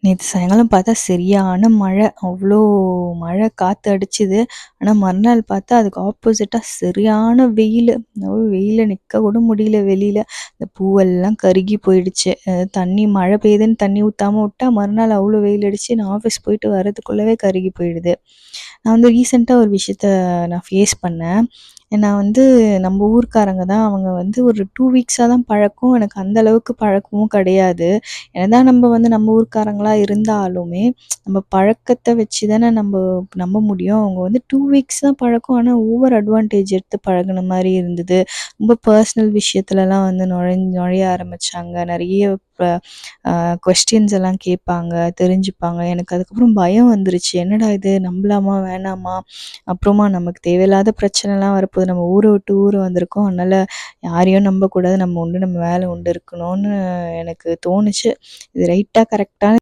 நேத்து சாயங்காலம் பார்த்தா சரியான மழை. அவ்ளோ மழை காத்து அடிச்சுது. ஆனா மறுநாள் பார்த்தா அதுக்கு ஆப்போசிட்டா சரியான வெயிலு. வெயில்ல நிக்க கூட முடியல வெளியில. இந்த பூவெல்லாம் கருகி போயிடுச்சு. தண்ணி மழை பெய்யுதுன்னு தண்ணி ஊத்தாம விட்டா மறுநாள் அவ்ளோ வெயில் அடிச்சு நான் ஆஃபீஸ் போயிட்டு வரதுக்குள்ளவே கருகி போயிடுது. நான் வந்து ரீசென்ட்டா ஒரு விஷயத்த நான் ஃபேஸ் பண்ணேன். நான் வந்து நம்ம ஊர்க்காரங்க தான். அவங்க வந்து ஒரு 2 வீக்ஸா தான் பழக்கம். எனக்கு அந்த அளவுக்கு பழக்கமும் கிடையாது. என்னதான் நம்ம வந்து நம்ம ஊர்க்காரங்களா இருந்தாலுமே, நம்ம பழக்கத்த வச்சு தானே நம்ப முடியும். அவங்க வந்து 2 வீக்ஸ் தான் பழக்கம். ஆனா ஓவர் அட்வான்டேஜ் எடுத்து பழகுன மாரி இருந்தது. ரொம்ப பர்சனல் விஷயத்துலலாம் வந்து நுழைய ஆரம்பிச்சாங்க. நெறைய ப கொஸ்டின்ஸ் எல்லாம் கேட்பாங்க, தெரிஞ்சுப்பாங்க. எனக்கு அதுக்கப்புறம் பயம் வந்துருச்சு. என்னடா இது நம்பலாமா? வேணாமா? அப்புறமா நமக்கு தேவையில்லாத பிரச்சனைலாம் வரப்போது. நம்ம ஊர விட்டு ஊர் வந்திருக்கோம். அதனால யாரையும் நம்பக்கூடாது. நம்ம உண்டு நம்ம வேலை உண்டு இருக்கணும்னு எனக்கு தோணுச்சு. இது ரைட்டா? கரெக்ட்டா?